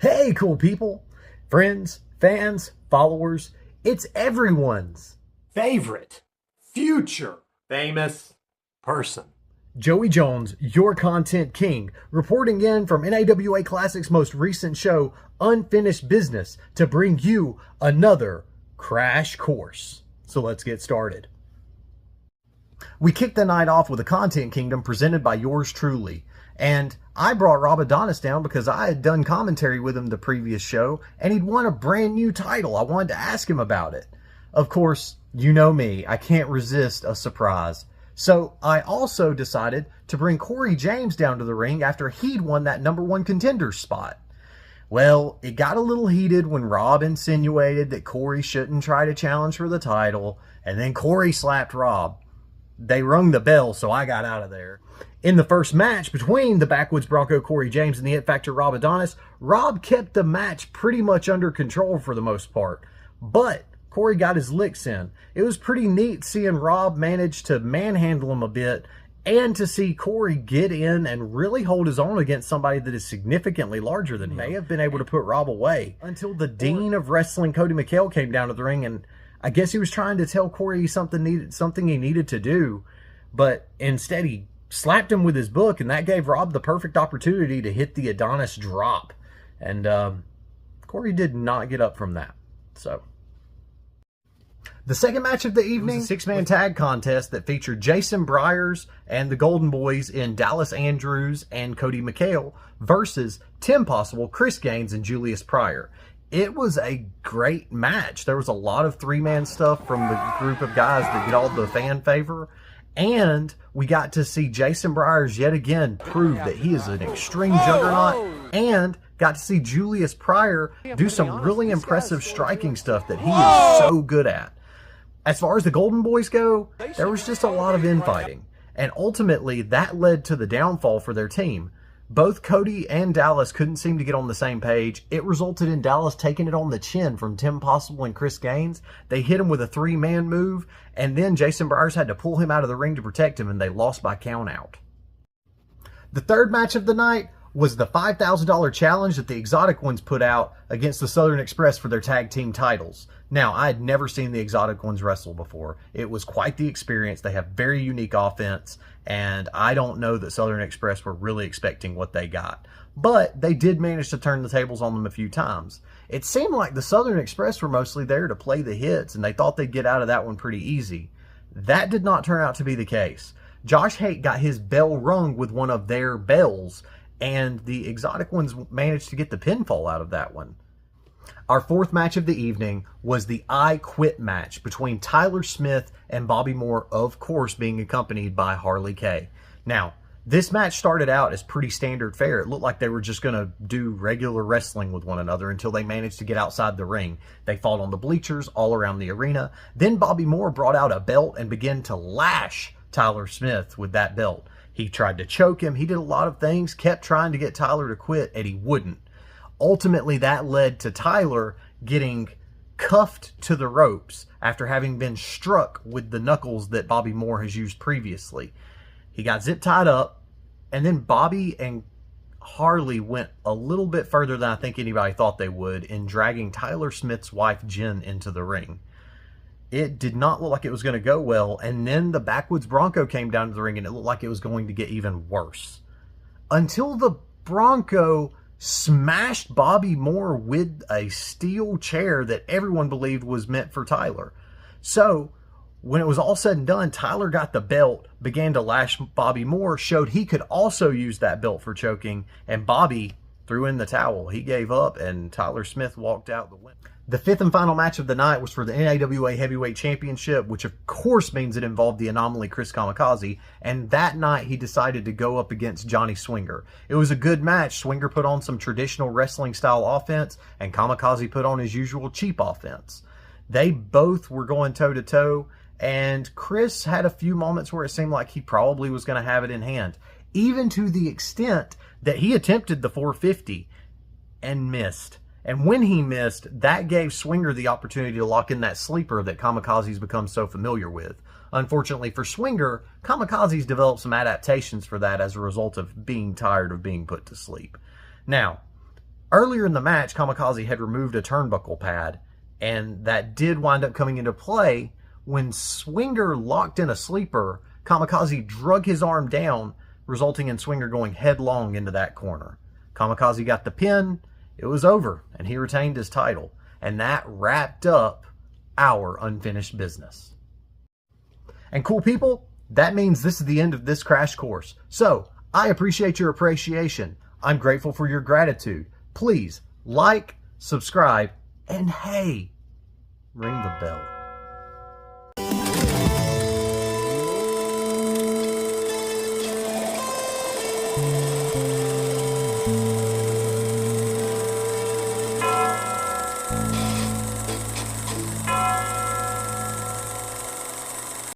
Hey, cool people, friends, fans, followers, it's everyone's favorite, future, famous person. Joey Jones, your content king, reporting in from NAWA Classic's most recent show, Unfinished Business, to bring you another Krash Korse. So let's get started. We kicked the night off with a Content Kingdom presented by yours truly. And I brought Rob Adonis down because I had done commentary with him the previous show, and he'd won a brand new title. I wanted to ask him about it. Of course, you know me, I can't resist a surprise. So I also decided to bring Corey James down to the ring after he'd won that #1 contender spot. Well, it got a little heated when Rob insinuated that Corey shouldn't try to challenge for the title, and then Corey slapped Rob. They rung the bell, so I got out of there. In the first match between the Backwoods Bronco Corey James and the It Factor Rob Adonis, Rob kept the match pretty much under control for the most part. But Corey got his licks in. It was pretty neat seeing Rob manage to manhandle him a bit and to see Corey get in and really hold his own against somebody that is significantly larger than him. They have been able to put Rob away until the Dean of Wrestling, Cody McHale, came down to the ring, and I guess he was trying to tell Corey something he needed to do, but instead he slapped him with his book, and that gave Rob the perfect opportunity to hit the Adonis drop. And Corey did not get up from that. So the second match of the evening was a six-man tag contest that featured Jason Briers and the Golden Boys in Dallas Andrews and Cody McHale versus Tim Possible, Chris Gaines, and Julius Pryor. It was a great match. There was a lot of three-man stuff from the group of guys that get all the fan favor. And we got to see Jason Briers yet again prove that he is an extreme juggernaut, and got to see Julius Pryor do some really impressive striking stuff that he is so good at. As far as the Golden Boys go, there was just a lot of infighting, and ultimately that led to the downfall for their team. Both Cody and Dallas couldn't seem to get on the same page. It resulted in Dallas taking it on the chin from Tim Possible and Chris Gaines. They hit him with a three-man move, and then Jason Briers had to pull him out of the ring to protect him, and they lost by countout. The third match of the night was the $5,000 challenge that the Exotic Ones put out against the Southern Express for their tag team titles. Now, I had never seen the Exotic Ones wrestle before. It was quite the experience. They have very unique offense, and I don't know that Southern Express were really expecting what they got. But they did manage to turn the tables on them a few times. It seemed like the Southern Express were mostly there to play the hits, and they thought they'd get out of that one pretty easy. That did not turn out to be the case. Josh Haight got his bell rung with one of their bells, and the Exotic Ones managed to get the pinfall out of that one. Our fourth match of the evening was the I Quit match between Tyler Smith and Bobby Moore, of course being accompanied by Harley K. Now, this match started out as pretty standard fare. It looked like they were just going to do regular wrestling with one another until they managed to get outside the ring. They fought on the bleachers all around the arena. Then Bobby Moore brought out a belt and began to lash Tyler Smith with that belt. He tried to choke him. He did a lot of things, kept trying to get Tyler to quit, and he wouldn't. Ultimately, that led to Tyler getting cuffed to the ropes after having been struck with the knuckles that Bobby Moore has used previously. He got zip tied up, and then Bobby and Harley went a little bit further than I think anybody thought they would in dragging Tyler Smith's wife, Jen, into the ring. It did not look like it was going to go well, and then the Backwoods Bronco came down to the ring, and it looked like it was going to get even worse. Until the Bronco smashed Bobby Moore with a steel chair that everyone believed was meant for Tyler. So, when it was all said and done, Tyler got the belt, began to lash Bobby Moore, showed he could also use that belt for choking, and Bobby threw in the towel. He gave up, and Tyler Smith walked out the winner. The fifth and final match of the night was for the NAWA Heavyweight Championship, which of course means it involved the Anomaly Chris Kamikaze, and that night he decided to go up against Johnny Swinger. It was a good match. Swinger put on some traditional wrestling style offense, and Kamikaze put on his usual cheap offense. They both were going toe to toe, and Chris had a few moments where it seemed like he probably was going to have it in hand, even to the extent that he attempted the 450 and missed. And when he missed, that gave Swinger the opportunity to lock in that sleeper that Kamikaze's become so familiar with. Unfortunately for Swinger, Kamikaze's developed some adaptations for that as a result of being tired of being put to sleep. Now, Earlier in the match, Kamikaze had removed a turnbuckle pad, and that did wind up coming into play when Swinger locked in a sleeper. Kamikaze drug his arm down, resulting in Swinger going headlong into that corner. Kamikaze got the pin, it was over, and he retained his title. And that wrapped up our unfinished business. And cool people, that means this is the end of this crash course. So, I appreciate your appreciation. I'm grateful for your gratitude. Please like, subscribe, and hey, ring the bell.